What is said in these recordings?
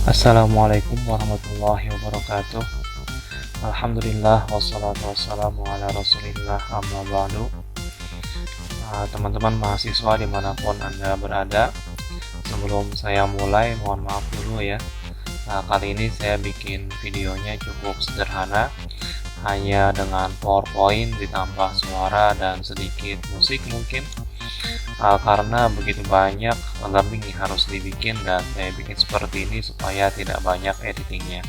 Assalamualaikum warahmatullahi wabarakatuh. Alhamdulillah wassalatu wassalamu ala rasulillah amma ba'du. Teman-teman mahasiswa dimanapun Anda berada, sebelum saya mulai mohon maaf dulu ya. Kali ini saya bikin videonya cukup sederhana, hanya dengan PowerPoint ditambah suara dan sedikit musik mungkin. Karena begitu banyak learning yang harus dibikin dan saya bikin seperti ini supaya tidak banyak editingnya.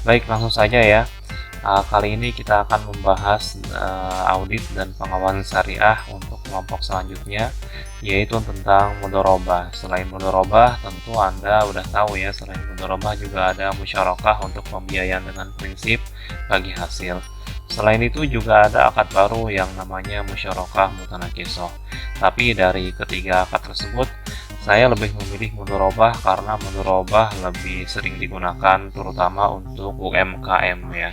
Baik, langsung saja ya. Kali ini kita akan membahas audit dan pengawasan syariah untuk kelompok selanjutnya, yaitu tentang mudharabah. Selain mudharabah, tentu Anda udah tahu ya, selain mudharabah juga ada musyarakah untuk pembiayaan dengan prinsip bagi hasil. Selain itu juga ada akad baru yang namanya musyarakah mutanakisah. Tapi dari ketiga akad tersebut, saya lebih memilih mudharabah karena mudharabah lebih sering digunakan terutama untuk UMKM ya.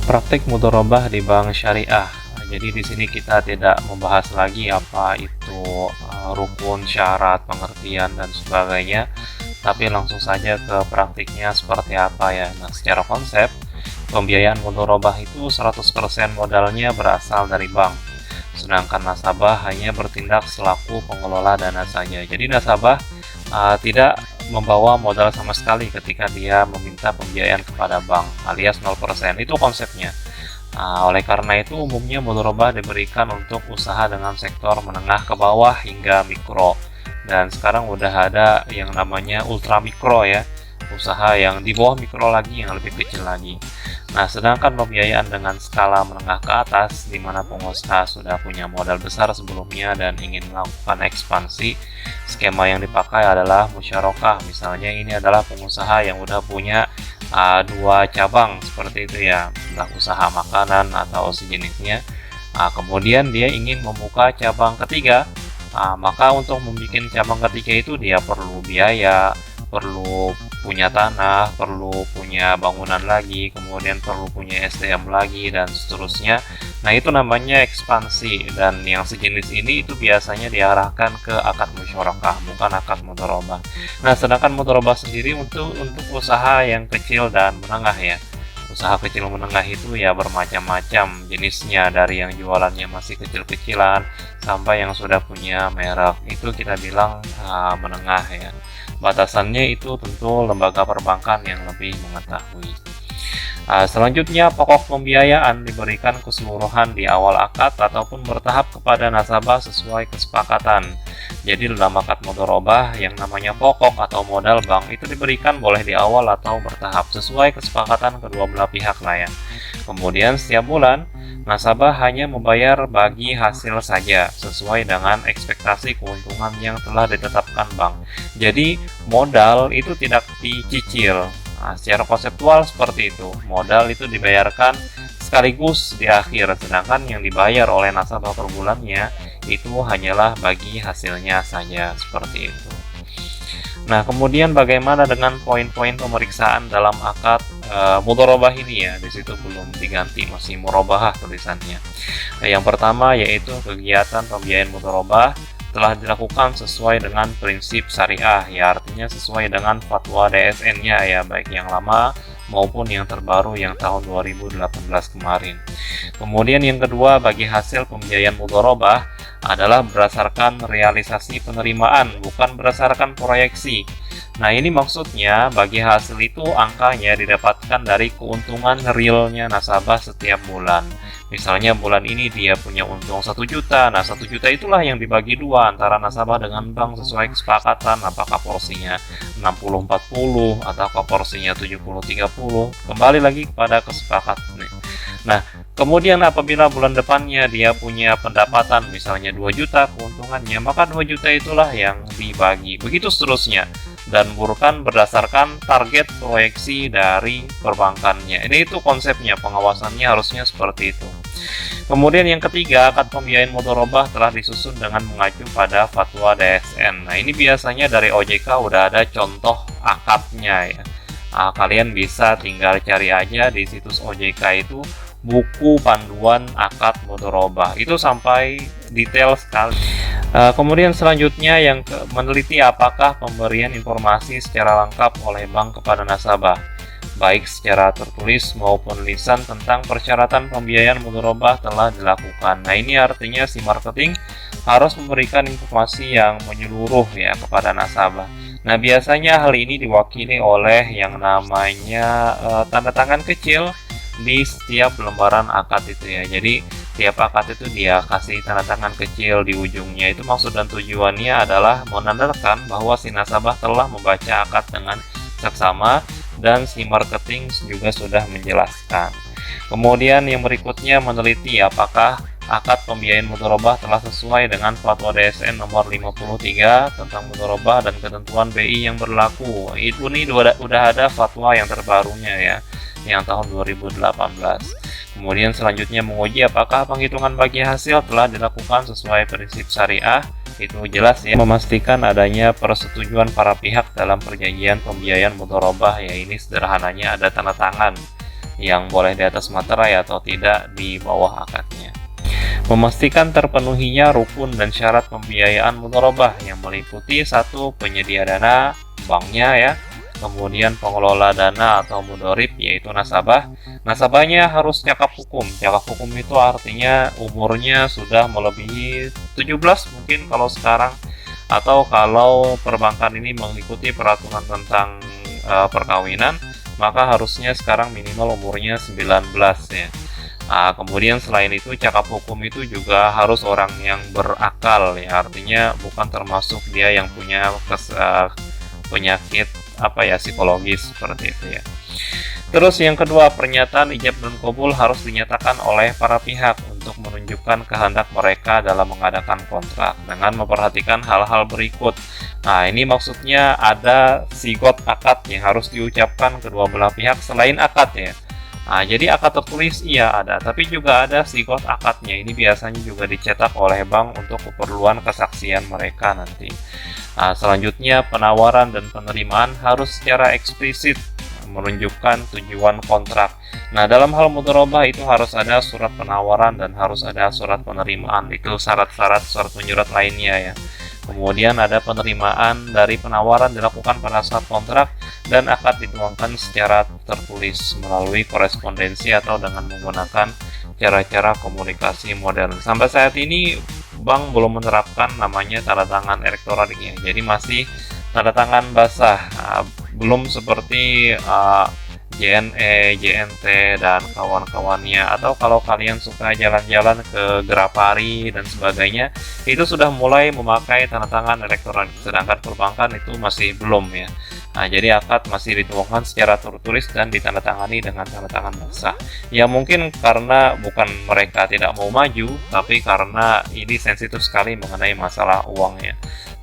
Praktik mudharabah di bank syariah. Jadi di sini kita tidak membahas lagi apa itu rukun, syarat, pengertian dan sebagainya, tapi langsung saja ke praktiknya seperti apa ya. Nah, secara konsep pembiayaan mudharabah itu 100% modalnya berasal dari bank, sedangkan nasabah hanya bertindak selaku pengelola dana saja. Jadi nasabah tidak membawa modal sama sekali ketika dia meminta pembiayaan kepada bank, alias 0%. Itu konsepnya. Oleh karena itu umumnya mudharabah diberikan untuk usaha dengan sektor menengah ke bawah hingga mikro. Dan sekarang udah ada yang namanya ultra mikro ya, usaha yang di bawah mikro lagi, yang lebih kecil lagi. Nah, sedangkan pembiayaan dengan skala menengah ke atas, di mana pengusaha sudah punya modal besar sebelumnya dan ingin melakukan ekspansi, skema yang dipakai adalah musyarakah. Misalnya ini adalah pengusaha yang udah punya 2 cabang seperti itu ya, entah usaha makanan atau sejenisnya. Kemudian dia ingin membuka cabang ketiga, maka untuk membuat cabang ketiga itu dia perlu biaya, perlu punya tanah, perlu punya bangunan lagi, kemudian perlu punya SDM lagi, dan seterusnya. Nah, itu namanya ekspansi, dan yang sejenis ini itu biasanya diarahkan ke akad musyarakah, bukan akad mudharabah. Nah, sedangkan mudharabah sendiri untuk usaha yang kecil dan menengah ya. Usaha kecil menengah itu ya bermacam-macam jenisnya, dari yang jualannya masih kecil-kecilan sampai yang sudah punya merek, itu kita bilang menengah ya. Batasannya itu tentu lembaga perbankan yang lebih mengetahui. Selanjutnya, pokok pembiayaan diberikan keseluruhan di awal akad ataupun bertahap kepada nasabah sesuai kesepakatan. Jadi dalam akad mudharabah yang namanya pokok atau modal bank itu diberikan boleh di awal atau bertahap sesuai kesepakatan kedua belah pihak lah ya. Kemudian setiap bulan nasabah hanya membayar bagi hasil saja sesuai dengan ekspektasi keuntungan yang telah ditetapkan bank. Jadi modal itu tidak dicicil. Secara konseptual seperti itu. Modal itu dibayarkan sekaligus di akhir, sedangkan yang dibayar oleh nasabah per bulannya itu hanyalah bagi hasilnya saja, seperti itu. Nah, kemudian bagaimana dengan poin-poin pemeriksaan dalam akad mudharabah ini ya? Di situ belum diganti, masih murabahah tulisannya. Nah, yang pertama yaitu kegiatan pembiayaan mudharabah telah dilakukan sesuai dengan prinsip syariah ya, artinya sesuai dengan fatwa DSN-nya ya, baik yang lama maupun yang terbaru yang tahun 2018 kemarin. Kemudian yang kedua, bagi hasil pembiayaan mudharabah adalah berdasarkan realisasi penerimaan, bukan berdasarkan proyeksi. Nah, ini maksudnya bagi hasil itu angkanya didapatkan dari keuntungan realnya nasabah setiap bulan. Misalnya bulan ini dia punya untung 1 juta, nah 1 juta itulah yang dibagi 2 antara nasabah dengan bank sesuai kesepakatan, apakah porsinya 60-40 atau porsinya 70-30, kembali lagi kepada kesepakatan. Nah, kemudian apabila bulan depannya dia punya pendapatan misalnya 2 juta keuntungannya, maka 2 juta itulah yang dibagi, begitu seterusnya, dan bukan berdasarkan target proyeksi dari perbankannya. Ini itu konsepnya, pengawasannya harusnya seperti itu. Kemudian yang ketiga, akad pembiayaan mudharabah telah disusun dengan mengacu pada fatwa DSN. Nah, ini biasanya dari OJK udah ada contoh akadnya ya. Kalian bisa tinggal cari aja di situs OJK itu buku panduan akad mudharabah. Itu sampai detail sekali. Kemudian selanjutnya yang meneliti apakah pemberian informasi secara lengkap oleh bank kepada nasabah, baik secara tertulis maupun lisan tentang persyaratan pembiayaan mudharabah telah dilakukan. Nah, ini artinya si marketing harus memberikan informasi yang menyeluruh ya kepada nasabah. Nah, biasanya hal ini diwakili oleh yang namanya tanda tangan kecil di setiap lembaran akad itu ya. Jadi tiap akad itu dia kasih tanda tangan kecil di ujungnya. Itu maksud dan tujuannya adalah menandakan bahwa si nasabah telah membaca akad dengan seksama dan si marketing juga sudah menjelaskan. Kemudian yang berikutnya meneliti apakah akad pembiayaan mudharabah telah sesuai dengan Fatwa DSN nomor 53 tentang mudharabah dan ketentuan BI yang berlaku. Itu nih udah ada fatwa yang terbarunya ya, yang tahun 2018. Kemudian selanjutnya menguji apakah penghitungan bagi hasil telah dilakukan sesuai prinsip syariah. Itu jelas ya, memastikan adanya persetujuan para pihak dalam perjanjian pembiayaan mudharabah ya. Ini sederhananya ada tanda tangan yang boleh di atas materai atau tidak di bawah akadnya. Memastikan terpenuhinya rukun dan syarat pembiayaan mudharabah yang meliputi 1. Penyedia dana, banknya ya. Kemudian pengelola dana atau mudharib yaitu nasabah. Nasabahnya harus cakap hukum. Cakap hukum itu artinya umurnya sudah melebihi 17 mungkin kalau sekarang, atau kalau perbankan ini mengikuti peraturan tentang perkawinan, maka harusnya sekarang minimal umurnya 19 ya. Kemudian selain itu cakap hukum itu juga harus orang yang berakal ya, artinya bukan termasuk dia yang punya penyakit psikologis seperti itu ya. Terus yang kedua, pernyataan ijab dan qabul harus dinyatakan oleh para pihak untuk menunjukkan kehendak mereka dalam mengadakan kontrak dengan memperhatikan hal-hal berikut. Nah, ini maksudnya ada sigot akad yang harus diucapkan kedua belah pihak selain akad ya. Nah, jadi akad tertulis iya ada, tapi juga ada sigot akadnya. Ini biasanya juga dicetak oleh bank untuk keperluan kesaksian mereka nanti. Nah, selanjutnya penawaran dan penerimaan harus secara eksplisit menunjukkan tujuan kontrak. Nah, dalam hal mudharabah itu harus ada surat penawaran dan harus ada surat penerimaan. Itu syarat-syarat surat menyurat lainnya ya. Kemudian ada penerimaan dari penawaran dilakukan pada saat kontrak dan akad dituangkan secara tertulis melalui korespondensi atau dengan menggunakan cara-cara komunikasi modern. Sampai saat ini bank belum menerapkan namanya tanda tangan elektronik ya. Jadi masih tanda tangan basah, belum seperti JNE, JNT, dan kawan-kawannya. Atau kalau kalian suka jalan-jalan ke Grapari dan sebagainya, itu sudah mulai memakai tanda tangan elektronik, sedangkan perbankan itu masih belum ya. Nah, jadi akad masih dituangkan secara tertulis dan ditandatangani dengan tanda tangan basah. Ya mungkin karena bukan mereka tidak mau maju, tapi karena ini sensitif sekali mengenai masalah uang ya.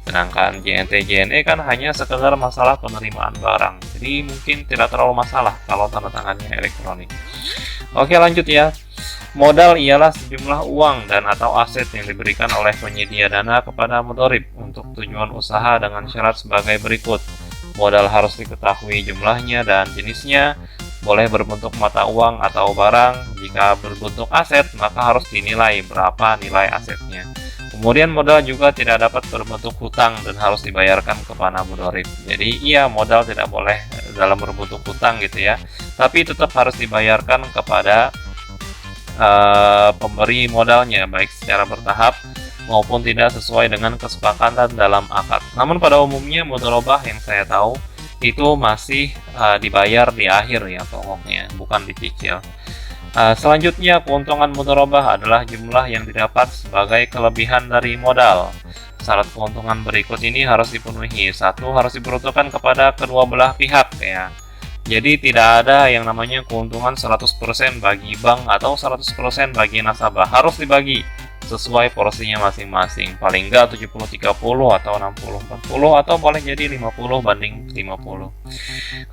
Sedangkan JNT, JNE kan hanya sekedar masalah penerimaan barang. Jadi mungkin tidak terlalu masalah kalau tanda tangannya elektronik. Oke, lanjut ya. Modal ialah sejumlah uang dan atau aset yang diberikan oleh penyedia dana kepada mudharib untuk tujuan usaha dengan syarat sebagai berikut. Modal harus diketahui jumlahnya dan jenisnya, boleh berbentuk mata uang atau barang. Jika berbentuk aset, maka harus dinilai berapa nilai asetnya. Kemudian modal juga tidak dapat berbentuk hutang dan harus dibayarkan kepada mudharib. Jadi iya, modal tidak boleh dalam berbentuk hutang gitu ya, tapi tetap harus dibayarkan kepada pemberi modalnya, baik secara bertahap maupun tidak sesuai dengan kesepakatan dalam akad. Namun pada umumnya mudharabah yang saya tahu itu masih dibayar di akhir ya pokoknya, bukan dicicil. Selanjutnya, keuntungan mudharabah adalah jumlah yang didapat sebagai kelebihan dari modal. Syarat keuntungan berikut ini harus dipenuhi. 1. Harus diperuntukkan kepada kedua belah pihak ya. Jadi tidak ada yang namanya keuntungan 100% bagi bank atau 100% bagi nasabah. Harus dibagi sesuai porsinya masing-masing, paling enggak 70-30 atau 60-40 atau boleh jadi 50-50.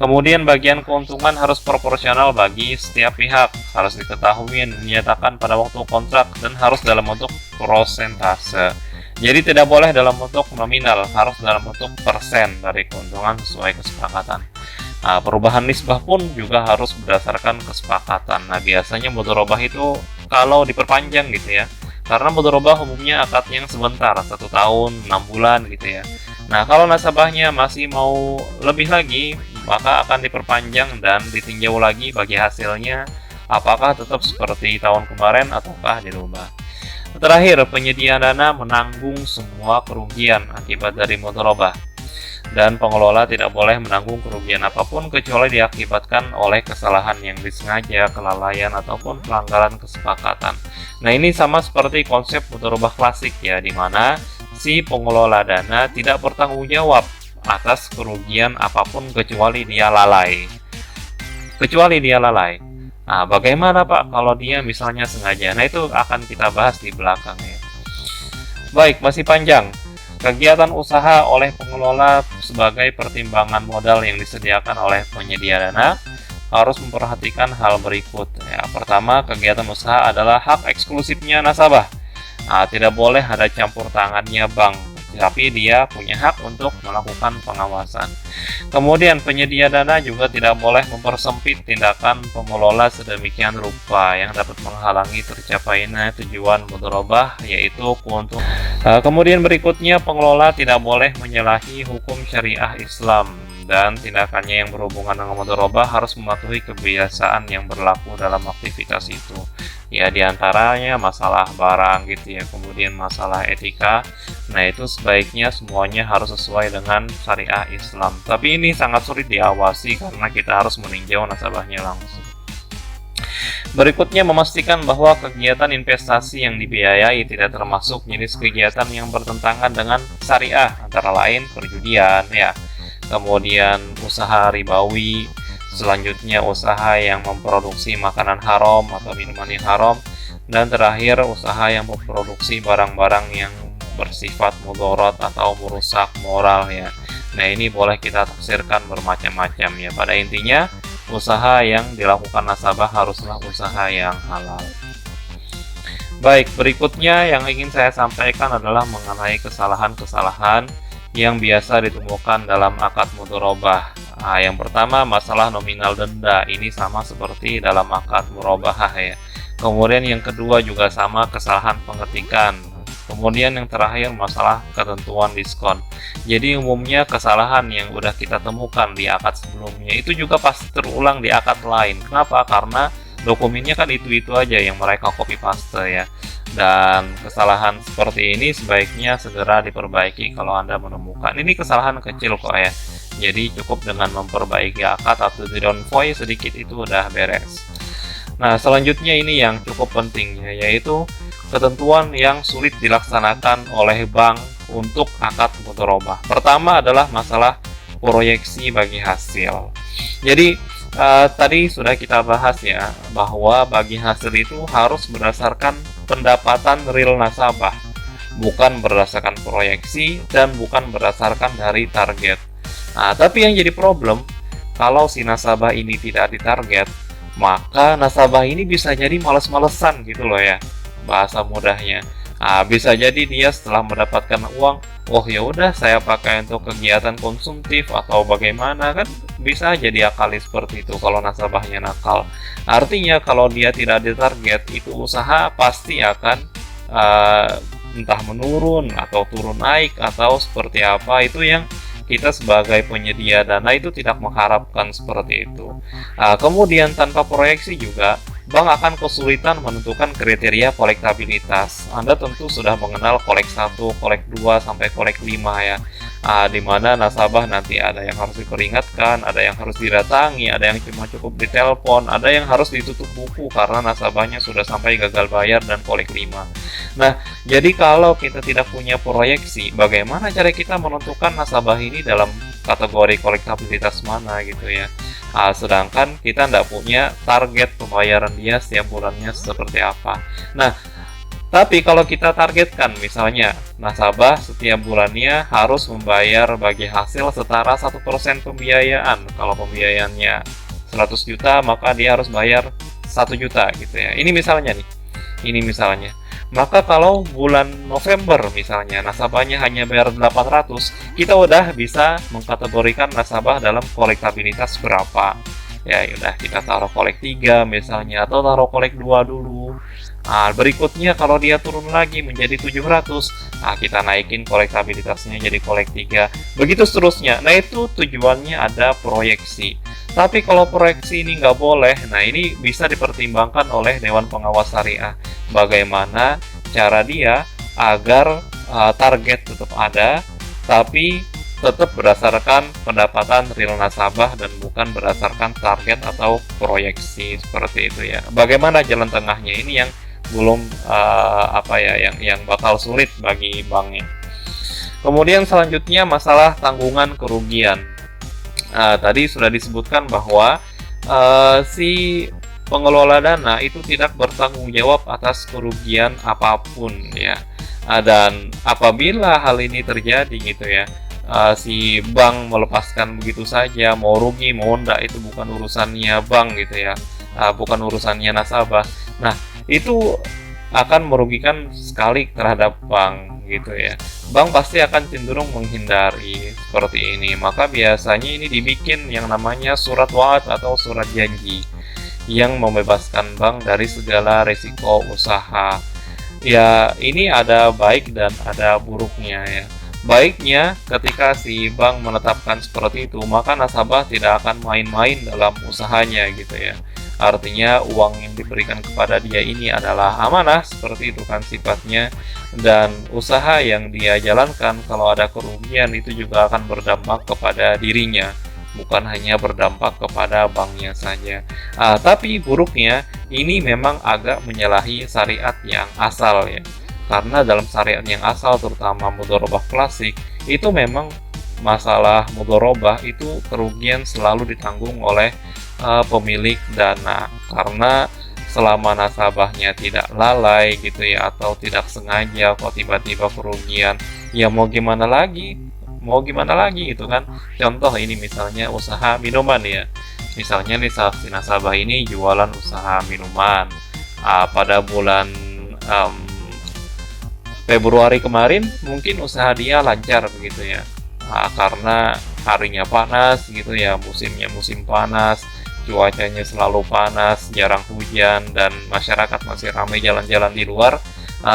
Kemudian bagian keuntungan harus proporsional bagi setiap pihak, harus diketahui dan dinyatakan pada waktu kontrak dan harus dalam bentuk persentase. Jadi tidak boleh dalam bentuk nominal, harus dalam bentuk persen dari keuntungan sesuai kesepakatan. Perubahan nisbah pun juga harus berdasarkan kesepakatan. Nah, biasanya mudharabah itu kalau diperpanjang gitu ya, Karena mudharabah umumnya akad yang sebentar, 1 tahun, 6 bulan gitu ya. Nah, kalau nasabahnya masih mau lebih lagi, maka akan diperpanjang dan ditinjau lagi bagi hasilnya apakah tetap seperti tahun kemarin ataukah dirubah. Terakhir, penyedia dana menanggung semua kerugian akibat dari mudharabah, dan pengelola tidak boleh menanggung kerugian apapun kecuali diakibatkan oleh kesalahan yang disengaja, kelalaian, ataupun pelanggaran kesepakatan. Nah, ini sama seperti konsep mudharabah klasik ya, di mana si pengelola dana tidak bertanggung jawab atas kerugian apapun kecuali dia lalai. Nah, bagaimana Pak kalau dia misalnya sengaja? Nah, itu akan kita bahas di belakang ya. Baik, masih panjang. Kegiatan usaha oleh pengelola sebagai pertimbangan modal yang disediakan oleh penyedia dana harus memperhatikan hal berikut. Ya, pertama, kegiatan usaha adalah hak eksklusifnya nasabah. Nah, tidak boleh ada campur tangannya bank, tapi dia punya hak untuk melakukan pengawasan. Kemudian penyedia dana juga tidak boleh mempersempit tindakan pengelola sedemikian rupa yang dapat menghalangi tercapainya tujuan mudharabah, yaitu keuntungan. Kemudian berikutnya, pengelola tidak boleh menyalahi hukum syariah Islam, dan tindakannya yang berhubungan dengan mudharabah harus mematuhi kebiasaan yang berlaku dalam aktivitas itu. Ya, diantaranya masalah barang gitu ya, kemudian masalah etika. Nah, itu sebaiknya semuanya harus sesuai dengan syariah Islam. Tapi ini sangat sulit diawasi karena kita harus meninjau nasabahnya langsung. Berikutnya, memastikan bahwa kegiatan investasi yang dibiayai tidak termasuk jenis kegiatan yang bertentangan dengan syariah, antara lain perjudian ya. Kemudian usaha ribawi, selanjutnya usaha yang memproduksi makanan haram atau minuman yang haram, dan terakhir usaha yang memproduksi barang-barang yang bersifat mudarat atau merusak moral ya. Nah, ini boleh kita tafsirkan bermacam-macam ya. Pada intinya, usaha yang dilakukan nasabah haruslah usaha yang halal. Baik, berikutnya yang ingin saya sampaikan adalah mengenai kesalahan-kesalahan yang biasa ditemukan dalam akad mudharabah. Nah, yang pertama, masalah nominal denda. Ini sama seperti dalam akad murabahah ya. Kemudian yang kedua juga sama, kesalahan pengetikan. Kemudian yang terakhir, masalah ketentuan diskon. Jadi umumnya kesalahan yang udah kita temukan di akad sebelumnya itu juga pasti terulang di akad lain. Kenapa? Karena dokumennya kan itu-itu aja yang mereka copy paste ya. Dan kesalahan seperti ini sebaiknya segera diperbaiki kalau Anda menemukan. Ini kesalahan kecil kok ya. Jadi cukup dengan memperbaiki akad atau di-downvoice sedikit itu udah beres. Nah, selanjutnya ini yang cukup penting ya, yaitu ketentuan yang sulit dilaksanakan oleh bank untuk akad mudharabah. Pertama adalah masalah proyeksi bagi hasil. Jadi tadi sudah kita bahas ya, bahwa bagi hasil itu harus berdasarkan pendapatan real nasabah, bukan berdasarkan proyeksi dan bukan berdasarkan dari target. Nah, tapi yang jadi problem, kalau si nasabah ini tidak ditarget, maka nasabah ini bisa jadi males-malesan gitu loh ya, bahasa mudahnya. Nah, bisa jadi dia setelah mendapatkan uang, oh ya udah saya pakai untuk kegiatan konsumtif atau bagaimana, kan bisa jadi akali seperti itu kalau nasabahnya nakal. Artinya kalau dia tidak ditarget, itu usaha pasti akan entah menurun atau turun naik atau seperti apa. Itu yang kita sebagai penyedia dana itu tidak mengharapkan seperti itu. Kemudian tanpa proyeksi juga, bank akan kesulitan menentukan kriteria kolektabilitas. Anda tentu sudah mengenal kolek 1, kolek 2, sampai kolek 5 ya. Di mana nasabah nanti ada yang harus diperingatkan, ada yang harus didatangi, ada yang cuma cukup ditelepon, ada yang harus ditutup buku karena nasabahnya sudah sampai gagal bayar dan kolek 5. Nah, jadi kalau kita tidak punya proyeksi, bagaimana cara kita menentukan nasabah ini dalam kategori kolektabilitas mana gitu ya. Sedangkan kita tidak punya target pembayaran dia setiap bulannya seperti apa. Nah, tapi kalau kita targetkan misalnya nasabah setiap bulannya harus membayar bagi hasil setara 1% pembiayaan. Kalau pembiayaannya 100 juta, maka dia harus bayar 1 juta gitu ya. Ini misalnya nih. Ini misalnya. Maka kalau bulan November misalnya nasabahnya hanya bayar 800, kita udah bisa mengkategorikan nasabah dalam kolektabilitas berapa. Ya udah kita taruh kolek 3 misalnya, atau taruh kolek 2 dulu. Berikutnya kalau dia turun lagi menjadi 700, kita naikin kolektabilitasnya jadi kolek 3. Begitu seterusnya. Nah, itu tujuannya ada proyeksi. Tapi kalau proyeksi ini nggak boleh, nah ini bisa dipertimbangkan oleh Dewan Pengawas Syariah. Bagaimana cara dia agar target tetap ada, tapi tetap berdasarkan pendapatan real nasabah dan bukan berdasarkan target atau proyeksi seperti itu ya. Bagaimana jalan tengahnya ini yang belum yang bakal sulit bagi banknya. Kemudian selanjutnya masalah tanggungan kerugian. Tadi sudah disebutkan bahwa si pengelola dana itu tidak bertanggung jawab atas kerugian apapun ya. Dan apabila hal ini terjadi gitu ya, si bank melepaskan begitu saja, mau rugi mau enggak itu bukan urusannya bank gitu ya, bukan urusannya nasabah. Nah, itu akan merugikan sekali terhadap bank gitu ya. Bank pasti akan cenderung menghindari seperti ini. Maka biasanya ini dibikin yang namanya surat wa'ad atau surat janji yang membebaskan bank dari segala risiko usaha. Ya, ini ada baik dan ada buruknya ya. Baiknya ketika si bank menetapkan seperti itu, maka nasabah tidak akan main-main dalam usahanya gitu ya. Artinya uang yang diberikan kepada dia ini adalah amanah, seperti itu kan sifatnya, dan usaha yang dia jalankan kalau ada kerugian itu juga akan berdampak kepada dirinya, bukan hanya berdampak kepada banknya saja. Tapi buruknya ini memang agak menyalahi syariat yang asal ya. Karena dalam syariat yang asal, terutama mudharabah klasik, itu memang masalah mudharabah itu kerugian selalu ditanggung oleh pemilik dana, karena selama nasabahnya tidak lalai gitu ya, atau tidak sengaja kok tiba-tiba kerugian, ya mau gimana lagi gitu kan. Contoh ini misalnya usaha minuman ya, misalnya nih si nasabah ini jualan usaha minuman, pada bulan Februari kemarin mungkin usaha dia lancar begitu ya, karena harinya panas gitu ya, musimnya musim panas, cuacanya selalu panas, jarang hujan, dan masyarakat masih ramai jalan-jalan di luar,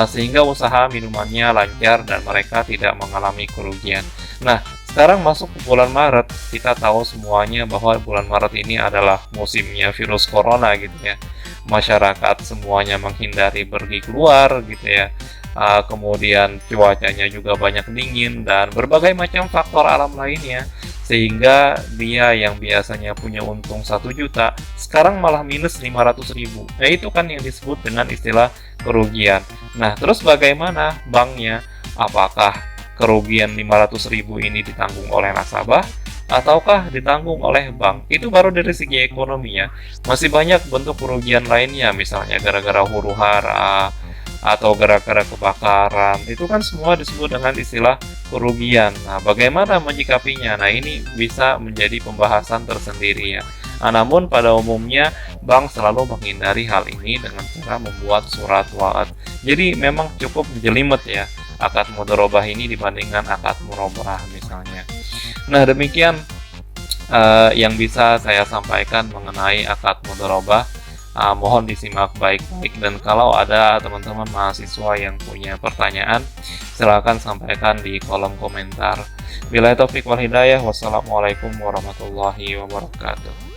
sehingga usaha minumannya lancar dan mereka tidak mengalami kerugian. Nah, sekarang masuk ke bulan Maret, kita tahu semuanya bahwa bulan Maret ini adalah musimnya virus corona gitu ya. Masyarakat semuanya menghindari pergi keluar gitu ya. Kemudian cuacanya juga banyak dingin dan berbagai macam faktor alam lainnya, sehingga dia yang biasanya punya untung 1 juta sekarang malah minus 500.000. Nah, itu kan yang disebut dengan istilah kerugian. Nah, terus bagaimana banknya? Apakah kerugian 500.000 ini ditanggung oleh nasabah ataukah ditanggung oleh bank? Itu baru dari segi ekonominya. Masih banyak bentuk kerugian lainnya, misalnya gara-gara huru-hara atau gara-gara kebakaran. Itu kan semua disebut dengan istilah kerugian. Nah, bagaimana menyikapinya? Nah, ini bisa menjadi pembahasan tersendiri ya. Namun pada umumnya bank selalu menghindari hal ini dengan cara membuat surat wa'ad. Jadi memang cukup jelimet ya akad mudharabah ini dibandingkan akad murabahah misalnya. Nah, demikian yang bisa saya sampaikan mengenai akad mudharabah. Mohon disimak baik-baik, dan kalau ada teman-teman mahasiswa yang punya pertanyaan, silakan sampaikan di kolom komentar. Billahi taufiq wal hidayah. Wassalamualaikum warahmatullahi wabarakatuh.